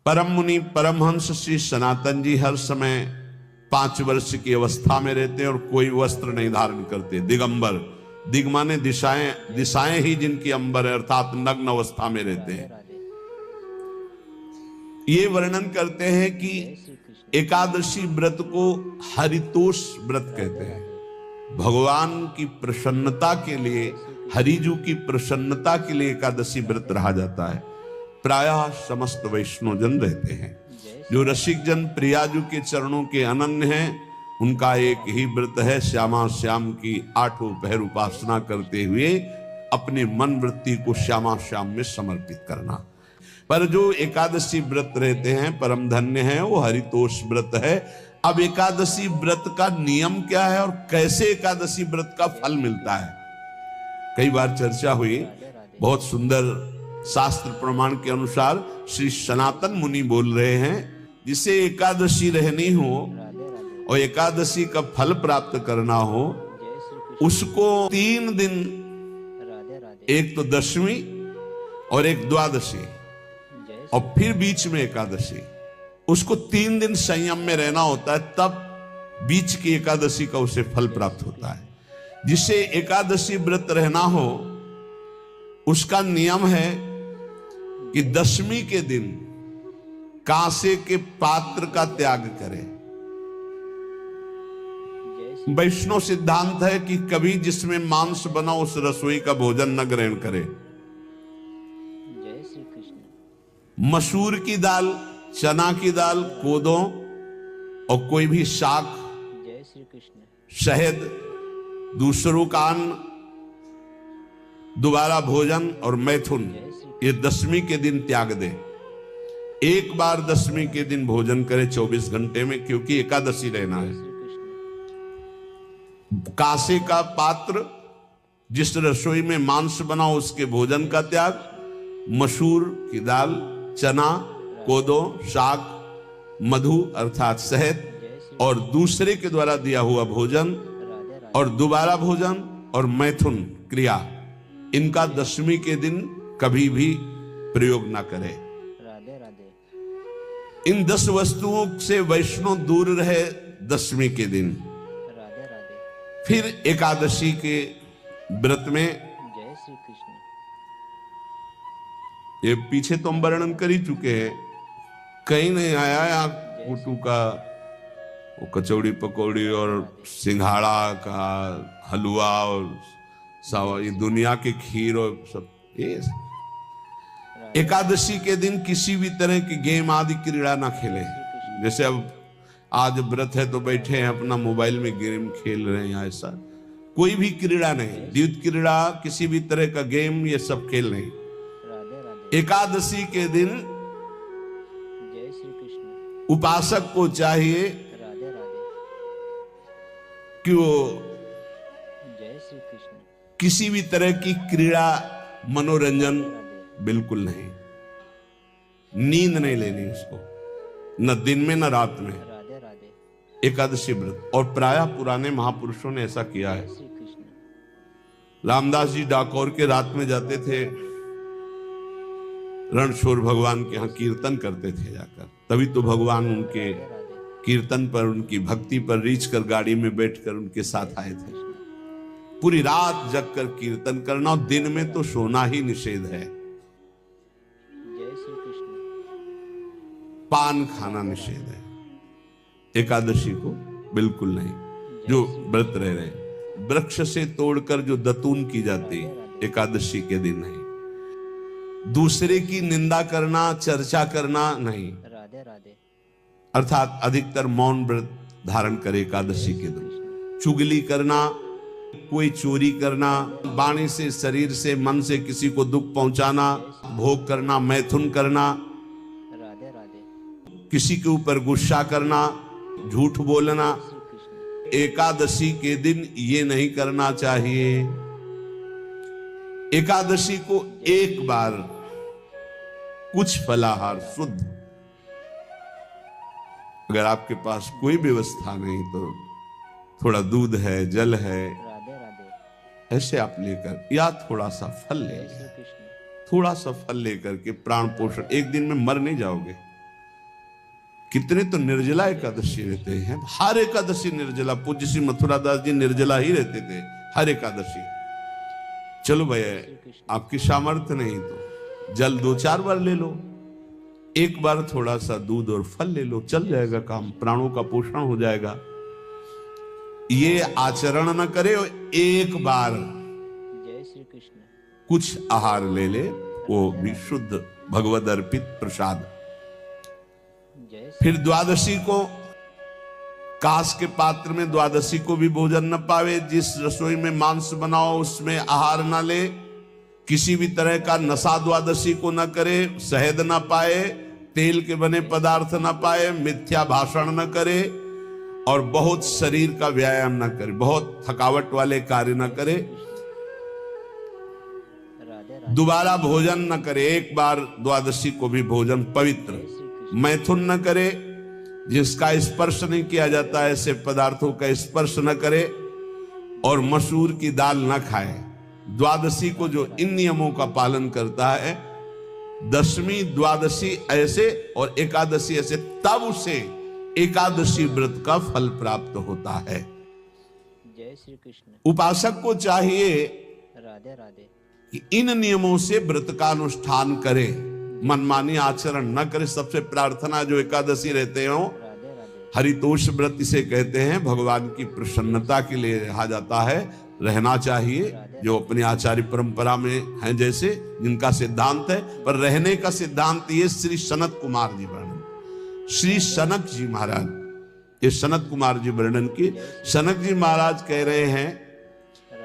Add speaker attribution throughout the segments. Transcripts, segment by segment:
Speaker 1: परम मुनि परमहंस श्री सनातन जी हर समय 5 वर्ष की अवस्था में रहते हैं और कोई वस्त्र नहीं धारण करते, दिगंबर। दिग माने दिशाएं, दिशाएं ही जिनकी अंबर है, अर्थात नग्न अवस्था में रहते हैं। ये वर्णन करते हैं कि एकादशी व्रत को हरितोष व्रत कहते हैं। भगवान की प्रसन्नता के लिए, हरिजू की प्रसन्नता के लिए एकादशी व्रत रहा जाता है। प्रायः समस्त वैष्णव जन रहते हैं। जो रसिक जन प्रियाजू के चरणों के अनन्य हैं, उनका एक ही व्रत है, श्यामा श्याम की 8 पहर उपासना करते हुए अपने मन वृत्ति को श्यामा श्याम में समर्पित करना। पर जो एकादशी व्रत रहते हैं परम धन्य है, वो हरितोष व्रत है। अब एकादशी व्रत का नियम क्या है और कैसे एकादशी व्रत का फल मिलता है, कई बार चर्चा हुई। बहुत सुंदर शास्त्र प्रमाण के अनुसार श्री सनातन मुनि बोल रहे हैं, जिसे एकादशी रहनी हो और एकादशी का फल प्राप्त करना हो, उसको 3 दिन, एक तो दशमी और एक द्वादशी और फिर बीच में एकादशी, उसको 3 दिन संयम में रहना होता है, तब बीच की एकादशी का उसे फल प्राप्त होता है। जिसे एकादशी व्रत रहना हो उसका नियम है कि दशमी के दिन कांसे के पात्र का त्याग करें। वैष्णव सिद्धांत है कि कभी जिसमें मांस बना उस रसोई का भोजन न ग्रहण करे। मसूर की दाल, चना की दाल, कोदों और कोई भी शाक, शहद, दूसरों का अन्न, दोबारा भोजन और मैथुन, ये दशमी के दिन त्याग दे। एक बार दशमी के दिन भोजन करे 24 घंटे में, क्योंकि एकादशी रहना है। कांसे का पात्र, जिस रसोई में मांस बना उसके भोजन का त्याग, मसूर की दाल, चना, कोदो, शाक, मधु अर्थात शहद और दूसरे के द्वारा दिया हुआ भोजन और दोबारा भोजन और मैथुन क्रिया, इनका दशमी के दिन कभी भी प्रयोग ना करें। इन 10 वस्तुओं से वैष्णव दूर रहे दशमी के दिन। फिर एकादशी के व्रत में, ये पीछे तो हम वर्णन कर ही चुके हैं, कहीं नहीं आया यहाँ कुटू का वो कचौड़ी पकौड़ी और सिंघाड़ा का हलवा और सावा, ये दुनिया के खीर और सब। ये एकादशी के दिन किसी भी तरह की गेम आदि क्रीड़ा ना खेले। जैसे अब आज व्रत है तो बैठे हैं अपना मोबाइल में गेम खेल रहे हैं, ऐसा कोई भी क्रीड़ा नहीं, द्यूत क्रीड़ा, किसी भी तरह का गेम, ये सब खेल नहीं। एकादशी के दिन उपासक को चाहिए कि वो किसी भी तरह की क्रीड़ा, मनोरंजन बिल्कुल नहीं, नींद नहीं लेनी उसको, न दिन में न रात में। एकादशी व्रत, और प्रायः पुराने महापुरुषों ने ऐसा किया है। रामदास जी डाकोर के रात में जाते थे, रणछोड़ भगवान के यहाँ कीर्तन करते थे जाकर, तभी तो भगवान उनके कीर्तन पर, उनकी भक्ति पर रीछ कर गाड़ी में बैठकर उनके साथ आए थे। पूरी रात जगकर कीर्तन करना, और दिन में तो सोना ही निषेध है। पान खाना निषेध है, एकादशी को बिल्कुल नहीं। जो व्रत रह रहे, वृक्ष से तोड़कर जो दतून की जाती है एकादशी के दिन नहीं। दूसरे की निंदा करना, चर्चा करना नहीं, अर्थात अधिकतर मौन व्रत धारण करे एकादशी के दिन। चुगली करना, कोई चोरी करना, वाणी से, शरीर से, मन से किसी को दुख पहुंचाना, भोग करना, मैथुन करना, किसी के ऊपर गुस्सा करना, झूठ बोलना, एकादशी के दिन ये नहीं करना चाहिए। एकादशी को एक बार कुछ फलाहार शुद्ध, अगर आपके पास कोई व्यवस्था नहीं तो थोड़ा दूध है, जल है, ऐसे आप लेकर, या थोड़ा सा फल ले, थोड़ा सा फल लेकर के प्राण पोषण, एक दिन में मर नहीं जाओगे। कितने तो निर्जला एकादशी रहते हैं, हर एकादशी निर्जला। पूज्य श्री मथुरा दास जी निर्जला ही रहते थे हर एकादशी। चलो भैया आपकी सामर्थ्य नहीं तो जल 2-4 बार ले लो, एक बार थोड़ा सा दूध और फल ले लो, चल जाएगा काम, प्राणों का पोषण हो जाएगा। ये आचरण न करे, एक बार
Speaker 2: जय श्री कृष्ण
Speaker 1: कुछ आहार ले ले, वो भी शुद्ध भगवद अर्पित प्रसाद।
Speaker 2: जय
Speaker 1: फिर द्वादशी को कांस के पात्र में द्वादशी को भी भोजन न पावे। जिस रसोई में मांस बनाओ उसमें आहार न ले, किसी भी तरह का नशा द्वादशी को न करे, शहद न पाए, तेल के बने पदार्थ न पाए, मिथ्या भाषण न करे और बहुत शरीर का व्यायाम न करे, बहुत थकावट वाले कार्य न करे,
Speaker 2: राधे राधे
Speaker 1: दोबारा भोजन न करे। एक बार द्वादशी को भी भोजन पवित्र, मैथुन न करे, जिसका स्पर्श नहीं किया जाता है ऐसे पदार्थों का स्पर्श न करे, और मसूर की दाल न खाए। द्वादशी को जो इन नियमों का पालन करता है, दशमी द्वादशी ऐसे और एकादशी ऐसे, तब उसे एकादशी व्रत का फल प्राप्त होता है।
Speaker 2: जय श्री कृष्ण
Speaker 1: उपासक को चाहिए
Speaker 2: राधे राधे
Speaker 1: कि इन नियमों से व्रत का अनुष्ठान करे, मनमानी आचरण न करे। सबसे प्रार्थना जो एकादशी रहते हो,
Speaker 2: राधे राधे
Speaker 1: हरितोष व्रत इसे कहते हैं, भगवान की प्रसन्नता के लिए रहा जाता है, रहना चाहिए। जो अपनी आचार्य परंपरा में हैं, जैसे जिनका सिद्धांत है, पर रहने का सिद्धांत ये श्री सनत कुमार जी वर्णन, श्री सनक जी महाराज, ये सनत कुमार जी वर्णन की। सनक जी महाराज कह रहे हैं,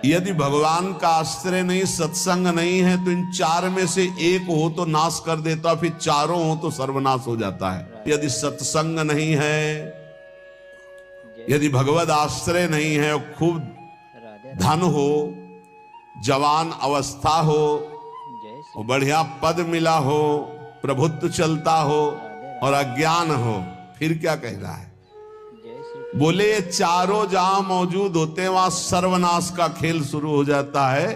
Speaker 1: यदि भगवान का आश्रय नहीं, सत्संग नहीं है, तो इन 4 में से एक हो तो नाश कर देता, फिर चारों हो तो सर्वनाश हो जाता है। यदि सत्संग नहीं है, यदि भगवद आश्रय नहीं है, और खूब
Speaker 2: राधे
Speaker 1: धन हो, जवान अवस्था हो,
Speaker 2: जय श्री
Speaker 1: और बढ़िया पद मिला हो, प्रभुत्व चलता हो और अज्ञान हो, फिर क्या कह रहा है?
Speaker 2: जय श्री
Speaker 1: बोले ये चारों जहां मौजूद होते हैं वहां सर्वनाश का खेल शुरू हो जाता है।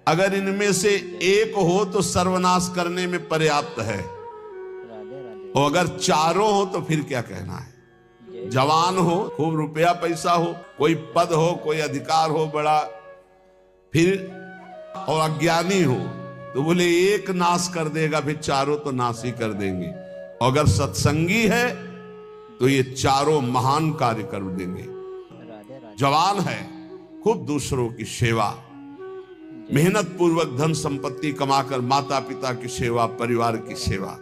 Speaker 1: अगर इनमें से एक हो तो सर्वनाश करने में पर्याप्त है,
Speaker 2: राधे राधे
Speaker 1: और अगर चारों हो तो फिर क्या कहना है? जवान हो, खूब रुपया पैसा हो, कोई पद हो, कोई अधिकार हो बड़ा, फिर और अज्ञानी हो, तो बोले एक नाश कर देगा, फिर चारों तो नाश ही कर देंगे। और अगर सत्संगी है तो ये चारों महान कार्य कर देंगे।
Speaker 2: राधे राधे
Speaker 1: जवान है, खूब दूसरों की सेवा, मेहनत पूर्वक धन संपत्ति कमाकर माता पिता की सेवा, परिवार की सेवा,